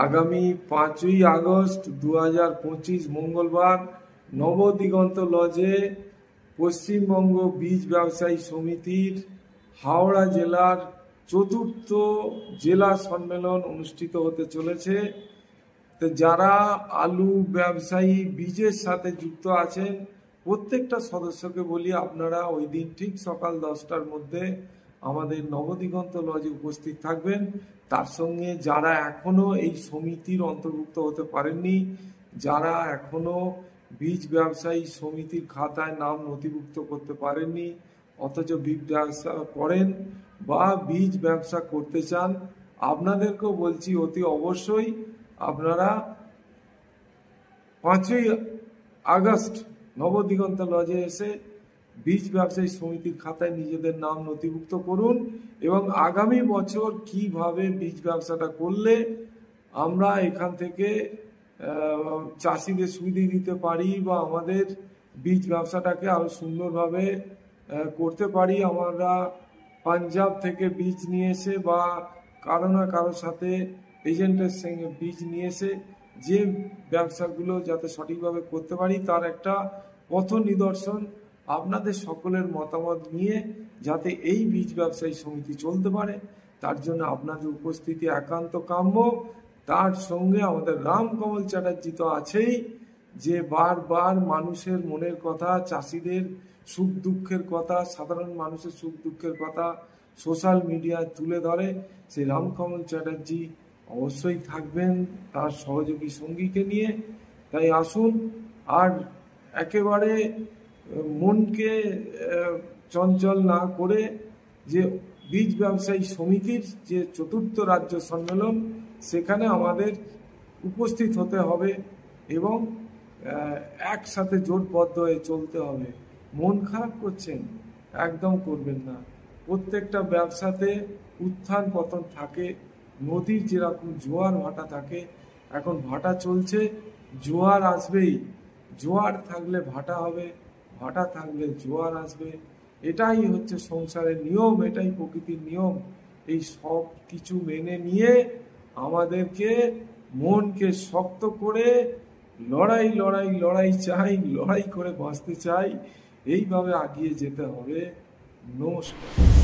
আগামী 5ই আগস্ট 2025 মঙ্গলবার নবদিগন্ত লজে পশ্চিমবঙ্গ বীজ ব্যবসায়ী সমিতির হাওড়া জেলার চতুর্থ জেলা সম্মেলন অনুষ্ঠিত হতে চলেছে। তো যারা আলু ব্যবসায়ী বীজের সাথে যুক্ত আছেন প্রত্যেকটা সদস্যকে বলি আপনারা ওই দিন ঠিক সকাল 10টার মধ্যে আমাদের নবদিগন্ত লজে উপস্থিত থাকবেন। তার সঙ্গে যারা এখনো এই সমিতির অন্তর্ভুক্ত হতে পারেননি, যারা এখনো বীজ ব্যবসায়ী সমিতির খাতায় নাম নথিভুক্ত করতে পারেননি অথচ বীজ ব্যবসা করেন বা বীজ ব্যবসা করতে চান, আপনাদেরকেও বলছি অতি অবশ্যই আপনারা 5ই আগস্ট নবদিগন্ত লজে এসে বীজ ব্যবসায়ী সমিতির খাতায় নিজেদের নাম নথিভুক্ত করুন এবং আগামী বছর কিভাবে বীজ ব্যবসাটা করলে আমরা এখান থেকে চাষিদের সুবিধা দিতে পারি বা আমাদের বীজ ব্যবসাটাকে আরো সুন্দরভাবে করতে পারি। আমরা পাঞ্জাব থেকে বীজ নিয়ে এসে বা কারো না কারোর সাথে এজেন্টের সঙ্গে বীজ নিয়ে এসে যে ব্যবসাগুলো যাতে সঠিকভাবে করতে পারি তার একটা পথ নিদর্শন আপনাদের সকলের মতামত নিয়ে যাতে এই বীজ ব্যবসায়ী সমিতি চলতে পারে তার জন্য আপনাদের উপস্থিতি একান্ত কাম্য। তার সঙ্গে আমাদের রামকমল চ্যাটার্জি তো আছেই, যে বারবার মানুষের মনের কথা, চাষিদের সুখ দুঃখের কথা, সাধারণ মানুষের সুখ দুঃখের কথা সোশ্যাল মিডিয়ায় তুলে ধরে। সেই রামকমল চ্যাটার্জি অবশ্যই থাকবেন তার সহযোগী সঙ্গীকে নিয়ে। তাই আসুন, আর একেবারে মনকে চঞ্চল না করে যে বীজ ব্যবসায়ী সমিতির যে চতুর্থ রাজ্য সম্মেলন সেখানে আমাদের উপস্থিত হতে হবে এবং একসাথে জোটবদ্ধ হয়ে চলতে হবে। মন খারাপ করছেন, একদম করবেন না। প্রত্যেকটা ব্যবসাতে উত্থান পতন থাকে, নদীর যেরকম জোয়ার ভাটা থাকে, এখন ভাটা চলছে, জোয়ার আসবেই। জোয়ার থাকলে ভাটা হবে, ভাটা থাকলে জোয়ার আসবে। এটাই হচ্ছে সংসারের নিয়ম, এটাই প্রকৃতির নিয়ম। এই সব কিছু মেনে নিয়ে আমাদেরকে মনকে শক্ত করে লড়াই লড়াই লড়াই চাই, লড়াই করে বাঁচতে চাই, এইভাবে এগিয়ে যেতে হবে। নমস্কার।